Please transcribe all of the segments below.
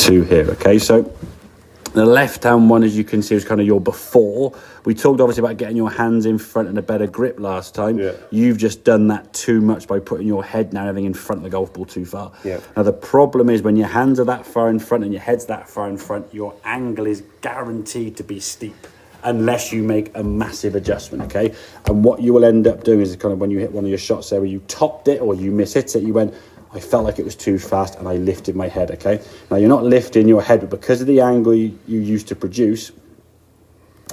to here, okay? So the left-hand one, as you can see, is kind of your before. We talked obviously about getting your hands in front and a better grip last time. Yeah. You've just done that too much by putting your head now and everything in front of the golf ball too far. Yeah. Now, the problem is when your hands are that far in front and your head's that far in front, your angle is guaranteed to be steep unless you make a massive adjustment, okay? And what you will end up doing is kind of when you hit one of your shots there where you topped it or you mishit it, you went, I felt like it was too fast and I lifted my head, okay? Now, you're not lifting your head, but because of the angle you used to produce,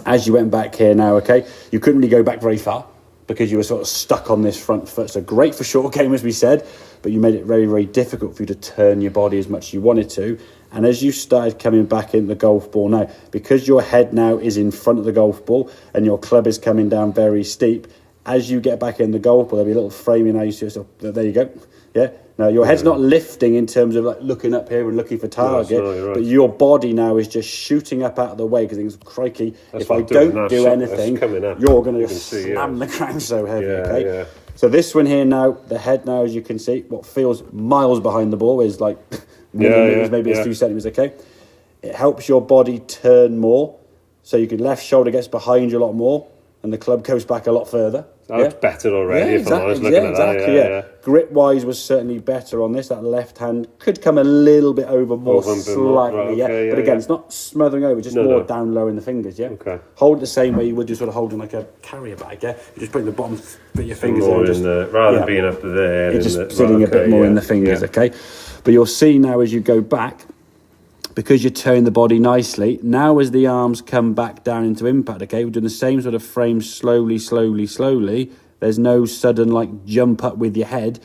as you went back here now, okay, you couldn't really go back very far because you were sort of stuck on this front foot. So great for short game, as we said, but you made it very, very difficult for you to turn your body as much as you wanted to. And as you started coming back in the golf ball now, because your head now is in front of the golf ball and your club is coming down very steep, as you get back in the golf ball, there'll be a little framing now. You see yourself, there you go. Yeah. Now, your head's not lifting in terms of like looking up here and looking for target, right. but your body now is just shooting up out of the way because it's crikey. If I don't do anything, you're going to just slam the ground so heavy, okay? Yeah. So this one here now, the head now, as you can see, what feels miles behind the ball is like millimeters, maybe it's 2 centimeters, okay? It helps your body turn more, so your left shoulder gets behind you a lot more, and the club goes back a lot further. That's better already, if I'm honest, looking at that. Grip-wise was certainly better on this. That left hand could come a little bit over more slightly, but again, it's not smothering over, just more down low in the fingers, yeah? Okay. Hold it the same way you would just sort of holding like a carrier bag, yeah? You just put the bottom, put your fingers more in. Rather than being up there. You're just sitting a bit more in the fingers, okay? But you'll see now as you go back, because you turn the body nicely, now as the arms come back down into impact, okay, we're doing the same sort of frame slowly. There's no sudden, like, jump up with your head,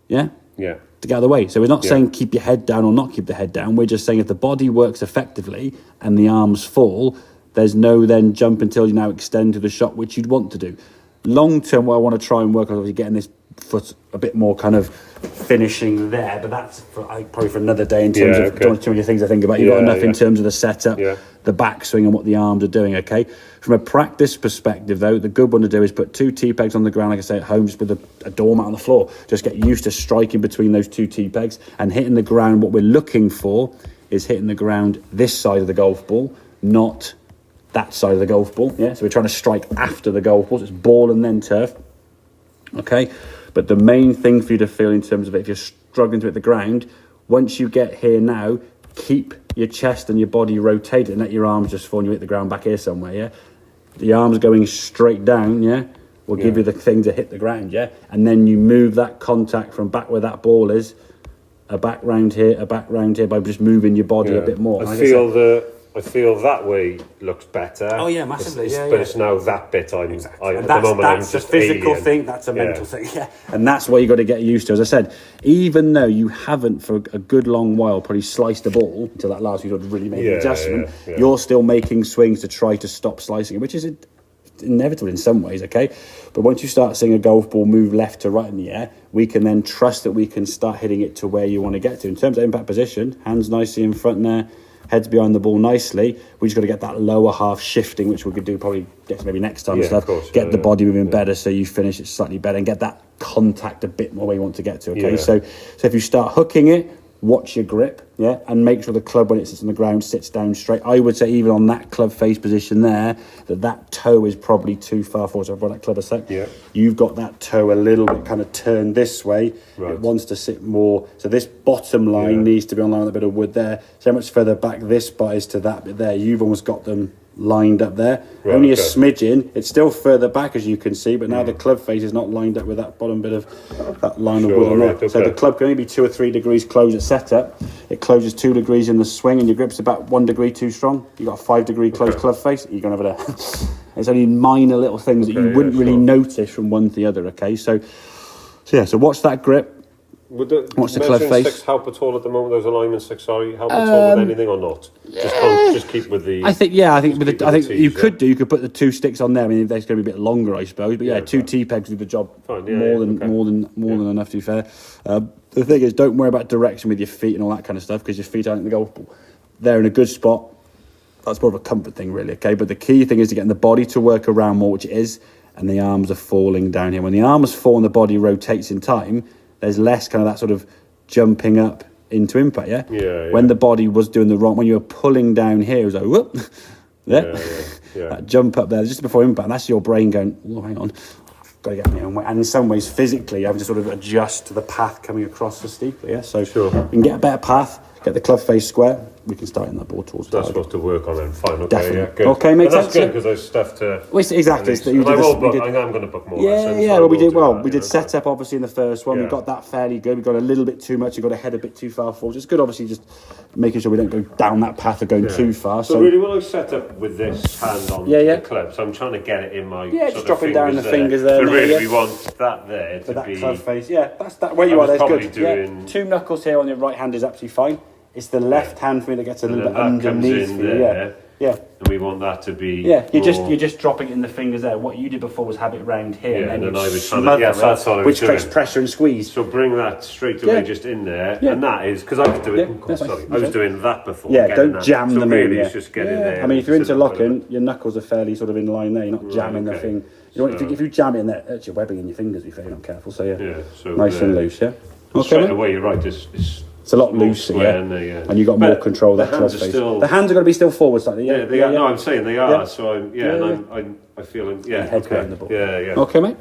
yeah? Yeah. To get out of the way. So we're not saying keep your head down or not keep the head down. We're just saying if the body works effectively and the arms fall, there's no then jump until you now extend to the shot, which you'd want to do. Long term, what I want to try and work on is getting this foot a bit more kind of finishing there, but that's probably for another day in terms of too many things I think about. You've got enough in terms of the setup, the backswing and what the arms are doing, okay? From a practice perspective, though, the good one to do is put 2 T-pegs on the ground, like I say, at home, just with a doormat on the floor. Just get used to striking between those 2 T-pegs and hitting the ground. What we're looking for is hitting the ground this side of the golf ball, not that side of the golf ball, yeah? So we're trying to strike after the golf ball, so it's ball and then turf, okay? But the main thing for you to feel in terms of it, if you're struggling to hit the ground, once you get here now, keep your chest and your body rotated and let your arms just fall and you hit the ground back here somewhere, yeah? The arms going straight down, yeah, will give you the thing to hit the ground, yeah? And then you move that contact from back where that ball is, a back round here by just moving your body a bit more. I feel that way looks better. Oh yeah, massively. But it's now that bit at the moment that's a physical thing, that's a mental thing, and that's what you got to get used to. As I said, even though you haven't for a good long while probably sliced the ball until that last week to really make an adjustment, you're still making swings to try to stop slicing it, which is inevitable in some ways, okay? But once you start seeing a golf ball move left to right in the air, we can then trust that we can start hitting it to where you want to get to. In terms of impact position, hands nicely in front there, heads behind the ball nicely. We just got to get that lower half shifting, which we could do probably maybe next time and stuff. Get the body moving better so you finish it slightly better and get that contact a bit more where you want to get to, okay? So if you start hooking it, watch your grip, and make sure the club when it sits on the ground sits down straight. I would say even on that club face position there, that toe is probably too far forward. So I've got that club a sec. You've got that toe a little bit kind of turned this way. It wants to sit more. So this bottom line needs to be on line with a bit of wood there. So much further back this spot is to that bit there. You've almost got them lined up there. Only a smidgen. It's still further back as you can see, but now the club face is not lined up with that bottom bit of that line of wood on there. So the club can only be 2 or 3 degrees close at setup. It closes 2 degrees in the swing and your grip's about 1 degree too strong. You've got a 5 degree close club face, you're going over there. It's only minor little things that you wouldn't really notice from one to the other, okay? So watch that grip. Would the What's the club face? 6 help at all at the moment? Those alignment 6, help at all with anything or not? Just keep with the. I think you could put the 2 sticks on there. I mean, they're going to be a bit longer, I suppose. But 2 T-pegs do the job more than enough. To be fair, the thing is, don't worry about direction with your feet and all that kind of stuff because your feet aren't in the golf ball. They're in a good spot. That's more of a comfort thing, really. Okay, but the key thing is to getting the body to work around more, which it is, and the arms are falling down here. When the arms fall and the body rotates in time, there's less kind of that sort of jumping up into impact, yeah? Yeah. When the body was doing the wrong, when you were pulling down here, it was like, whoop, yeah? That jump up there just before impact, that's your brain going, oh, hang on, got to get my own way. And in some ways, physically, having to sort of adjust to the path coming across the steeple, yeah? So Sure. we can get a better path, get the club face square, we can start in that ball towards the That's what to work on then. Fine, okay, Definitely. yeah, good. Okay, makes That's sense, good yeah. because there's stuff to. Well, exactly. And You I did will this- book. we did- I'm going to book more Yeah, lessons. yeah. I Well, we will did do well. that, We you did know, set up obviously in the first one. We Yeah. got that fairly good. We got a little bit too much. We got ahead a bit too far forward. It's good, obviously, just making sure we don't go down that path of going too far. So really, when I set up with this hand on Yeah, yeah. the clips, I'm trying to get it in my Yeah, sort just of dropping down the fingers there, So mate, really, yeah. we want that there to that be. club face, yeah, that's that. Where you I are, was that's probably good. Yeah. doing- 2 knuckles here on your right hand is absolutely fine. It's the left hand for me that gets a little bit then that comes underneath in for you. there. Yeah, And we want that to be. yeah. more- You're just dropping it in the fingers there. What you did before was have it round here, Yeah, and then then I you was trying to- smother yes, it, that's what I was which creates doing. pressure and squeeze. So bring that straight away, Yeah. just in there, Yeah. and that is because I was doing. Yeah, oh, that's sorry, fine. I was doing that before. Yeah, getting don't that. jam so them really, in. it's just getting there. I mean, if you're and sit up a interlocking, little your knuckles are fairly sort of in line there. You're not jamming the okay. thing. You know, So- if you jam it in there, it's your webbing in your fingers if you're not careful. So yeah, bit. Yeah, so nice and loose. Yeah. And Okay. straight mate? away, you're right. It's It's a lot more looser, square yeah. in there, yeah. And you got more But control of the that club hands are face. still- The hands are going to be still forward slightly. Yeah, Yeah, they are. No, I'm saying they are. Yeah. So I'm. Yeah, Yeah, and I feel. Yeah. head's Okay. behind the ball. Yeah. Okay, mate.